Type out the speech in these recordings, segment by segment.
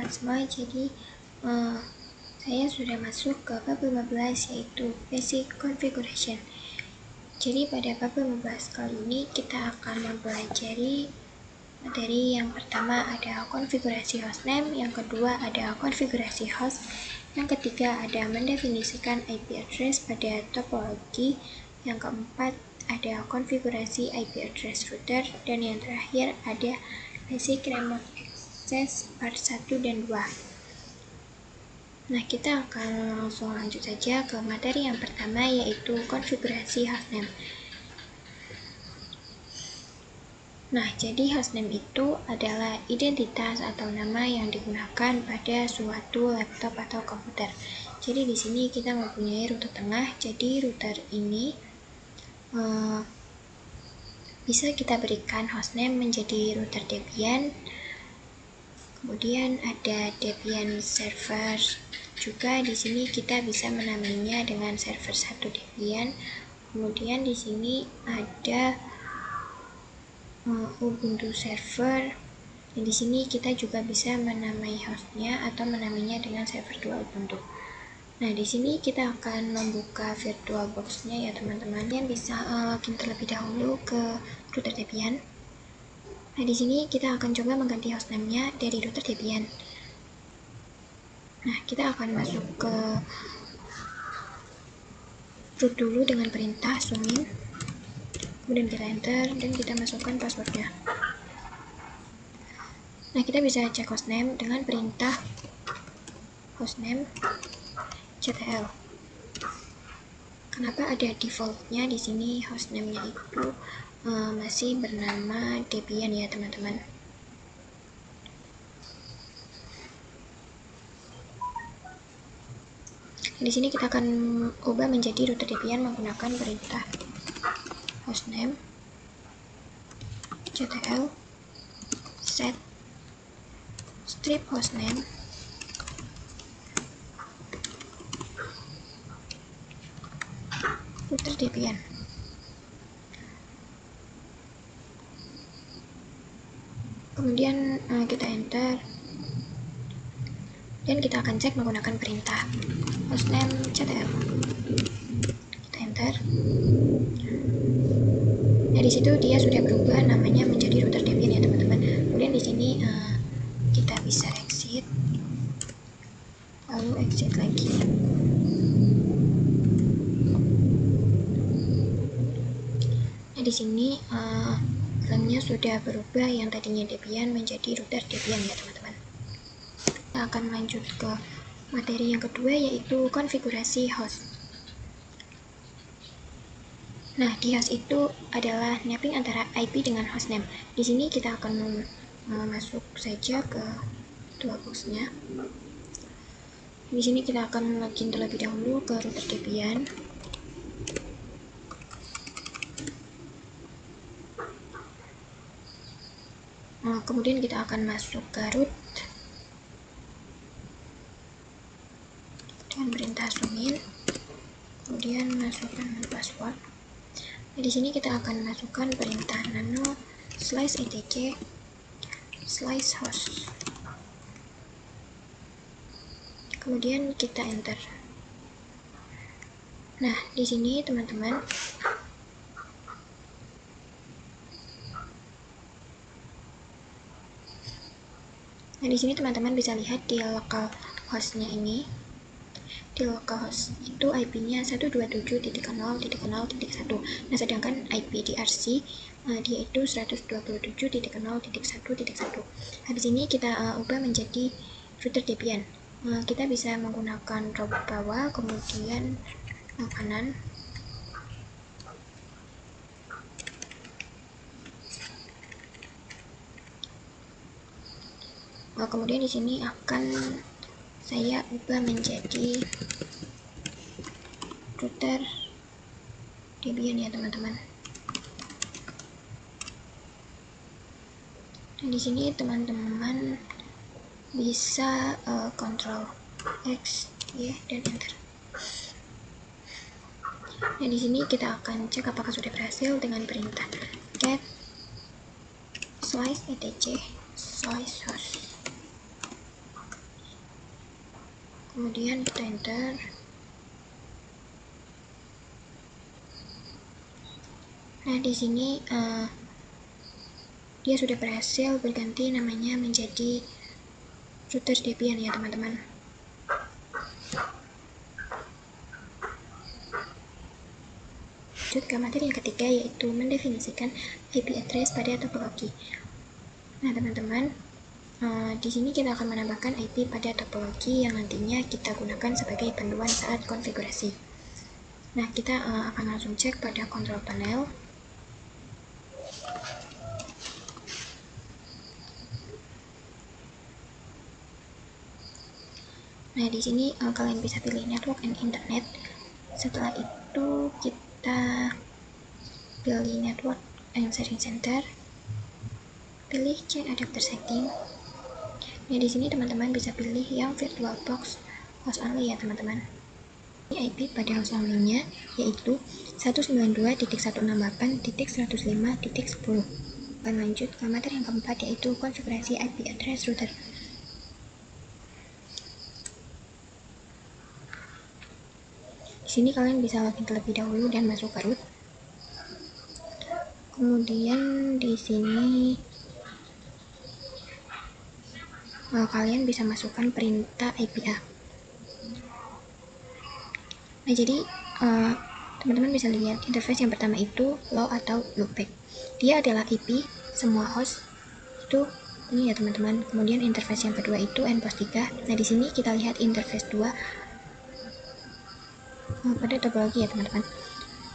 Semua, jadi saya sudah masuk ke bab 15, yaitu Basic Configuration. Jadi pada bab 15 kali ini kita akan mempelajari materi yang pertama ada konfigurasi hostname, yang kedua ada konfigurasi host, yang ketiga ada mendefinisikan IP address pada topologi, yang keempat ada konfigurasi IP address router, dan yang terakhir ada basic remote access part 1 dan 2. Nah, kita akan langsung lanjut saja ke materi yang pertama, yaitu konfigurasi hostname. Nah, jadi hostname itu adalah identitas atau nama yang digunakan pada suatu laptop atau komputer. Jadi di sini kita mempunyai router tengah. Jadi router ini bisa kita berikan hostname menjadi router Debian. Kemudian ada Debian server. Juga di sini kita bisa menamainya dengan server 1 Debian. Kemudian di sini ada Ubuntu server. Dan di sini kita juga bisa menamai hostnya atau menamainya dengan server 2 Ubuntu. Nah, di sini kita akan membuka VirtualBox-nya ya teman-teman. Kalian bisa login terlebih dahulu ke router Debian. Nah, di sini kita akan coba mengganti hostname-nya dari router Debian. Nah, kita akan masuk ke root dulu dengan perintah sumin. Kemudian kita enter dan kita masukkan passwordnya. Nah, kita bisa cek hostname dengan perintah hostname ctl. Kenapa ada defaultnya di sini hostname-nya itu masih bernama Debian ya teman-teman. Di sini kita akan ubah menjadi router Debian menggunakan perintah hostname ctl set strip hostname router Debian. Kemudian kita enter dan kita akan cek menggunakan perintah hostname ctl. Kita enter. Nah, di situ dia sudah berubah namanya menjadi router Debian ya teman-teman. Kemudian di sini kita bisa exit, lalu exit lagi. Nah, di sini filenya sudah berubah, yang tadinya Debian menjadi router Debian ya teman-teman. Kita akan lanjut ke materi yang kedua, yaitu konfigurasi host. Nah, di host itu adalah mapping antara IP dengan hostname. Di sini kita akan masuk saja ke VirtualBox-nya. Di sini kita akan login terlebih dahulu ke router Debian. Kemudian kita akan masuk ke root dengan perintah sumin. Kemudian masukkan password. Nah, di sini kita akan masukkan perintah nano /etc /host. Kemudian kita enter. Nah, di sini teman-teman bisa lihat di local hostnya ini. Di localhost itu IP-nya 127.0.0.1. Nah, sedangkan IP di RC dia itu 127.0.1.1. Habis ini kita ubah menjadi router Debian. Kita bisa menggunakan root bawah, kemudian kanan. Kemudian di sini akan saya ubah menjadi router Debian ya teman-teman. Nah, di sini teman-teman bisa Ctrl X, Y, dan enter. Nah, di sini kita akan cek apakah sudah berhasil dengan perintah get slice etc slice host. Kemudian kita enter. Nah, di sini dia sudah berhasil berganti namanya menjadi router Debian ya teman-teman. Lanjut ke materi yang ketiga, yaitu mendefinisikan IP address pada topologi. Nah teman-teman, di sini kita akan menambahkan IP pada topologi yang nantinya kita gunakan sebagai panduan saat konfigurasi. Nah, kita akan langsung cek pada control panel. Nah, di sini kalian bisa pilih network and internet. Setelah itu kita pilih network and sharing center. Pilih change adapter setting. Nah, di sini teman-teman bisa pilih yang VirtualBox host only ya teman-teman. IP pada host only-nya yaitu 192.168.105.10. Akan lanjut ke materi yang keempat, yaitu konfigurasi IP address router. Di sini kalian bisa login terlebih dahulu dan masuk ke root. Kemudian di sini kalian bisa masukkan perintah IPA. Nah, jadi teman-teman bisa lihat interface yang pertama itu low atau loopback. Dia adalah IP semua host itu ini ya teman-teman. Kemudian interface yang kedua itu nPost 3. Nah, di sini kita lihat interface 2 pada topologi ya teman-teman.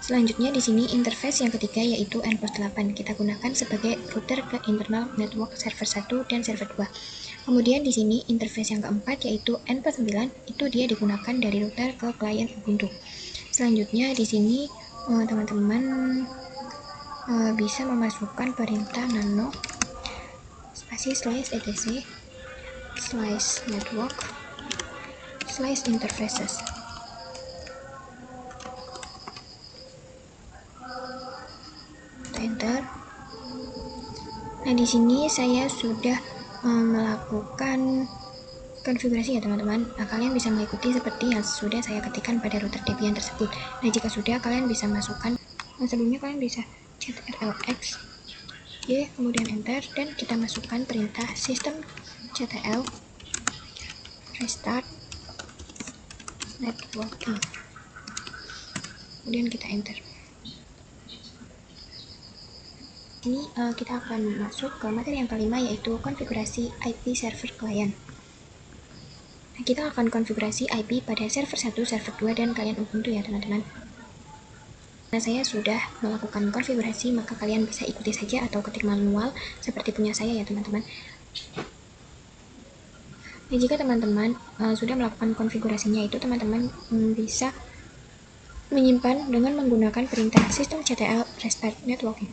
Selanjutnya di sini interface yang ketiga yaitu nPost 8 kita gunakan sebagai router ke internal network server 1 dan server 2. Kemudian di sini interface yang keempat yaitu nPost 9 itu dia digunakan dari router ke klien Ubuntu. Selanjutnya di sini teman-teman bisa memasukkan perintah nano spasi slice etc slice network slice interfaces. Enter. Nah, di sini saya sudah melakukan konfigurasi ya teman-teman. Nah, kalian bisa mengikuti seperti yang sudah saya ketikkan pada router Debian tersebut. Nah, jika sudah, kalian bisa masukkan. Nah, sebelumnya kalian bisa ctrlx y kemudian enter, dan kita masukkan perintah systemctl restart networking. Kemudian kita enter. Ini kita akan masuk ke materi yang kelima, yaitu konfigurasi IP server client. Nah, kita akan konfigurasi IP pada server 1, server 2, dan klien Ubuntu ya teman-teman. Nah, saya sudah melakukan konfigurasi, maka kalian bisa ikuti saja atau ketik manual seperti punya saya ya teman-teman. Nah, jika teman-teman sudah melakukan konfigurasinya, itu teman-teman bisa menyimpan dengan menggunakan perintah systemctl restart networking.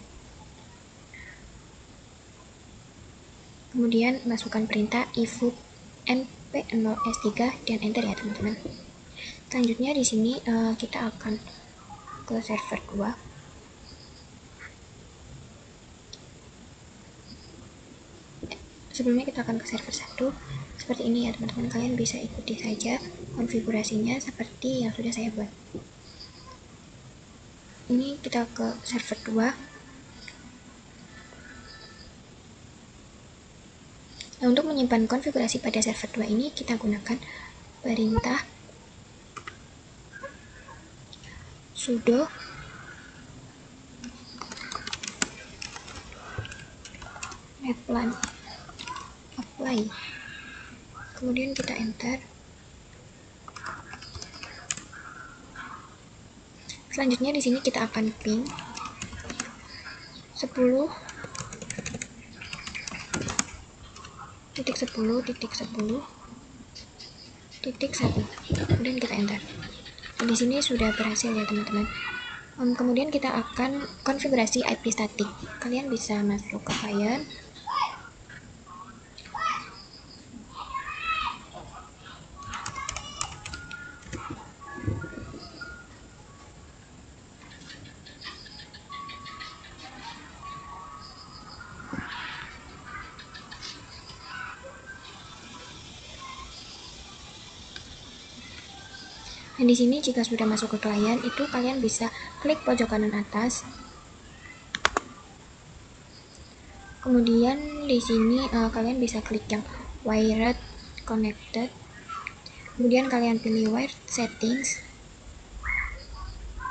Kemudian masukkan perintah ifood np0s3 dan enter ya teman-teman. Selanjutnya di sini kita akan ke server 2. Sebelumnya kita akan ke server 1 seperti ini ya teman-teman. Kalian bisa ikuti saja konfigurasinya seperti yang sudah saya buat. Ini kita ke server 2. Nah, untuk menyimpan konfigurasi pada server 2 ini kita gunakan perintah sudo netplan apply. Kemudian kita enter. Selanjutnya di sini kita akan ping 10.10.10.1. Kemudian kita enter. Nah, di sini sudah berhasil ya teman-teman. Kemudian kita akan konfigurasi IP statik. Kalian bisa masuk ke client. Nah, di sini jika sudah masuk ke klien, itu kalian bisa klik pojok kanan atas. Kemudian di sini kalian bisa klik yang wired connected. Kemudian kalian pilih wired settings.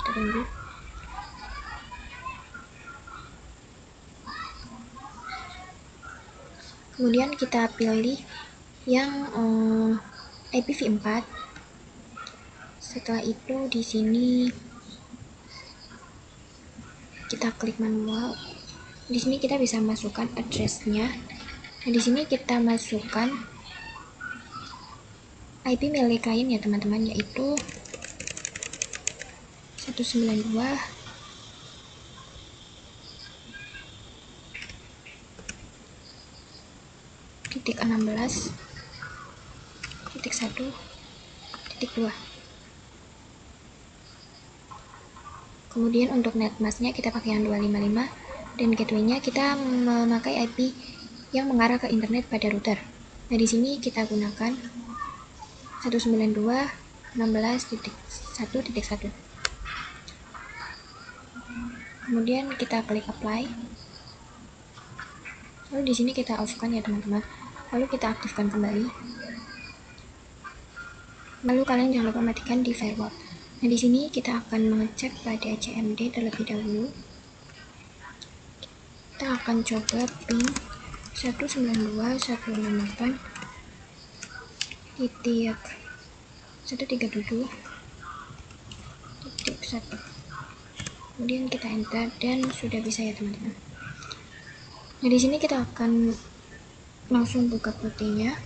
Kita tunggu. Kemudian kita pilih yang IPv4. Setelah itu di sini kita klik manual. Di sini kita bisa masukkan address-nya. Nah, di sini kita masukkan IP milik klien ya teman-teman, yaitu 192.16.1.2. Kemudian untuk netmasknya kita pakai yang 255 dan gateway-nya kita memakai IP yang mengarah ke internet pada router. Nah, di sini kita gunakan 192.16.1.1. Kemudian kita klik apply. Lalu di sini kita off-kan ya teman-teman. Lalu kita aktifkan kembali. Lalu kalian jangan lupa matikan di firewall. Nah, di sini kita akan mengecek pada CMD terlebih dahulu. Kita akan coba ping 192.168.137.1. Kemudian kita enter dan sudah bisa ya teman-teman. Nah, di sini kita akan langsung buka putihnya.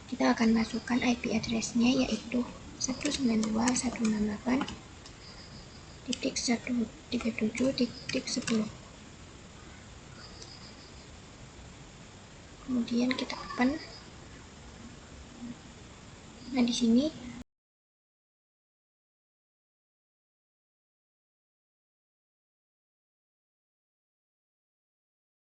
Kita akan masukkan IP address-nya yaitu 192.168.137.10. Kemudian kita open. Nah, di sini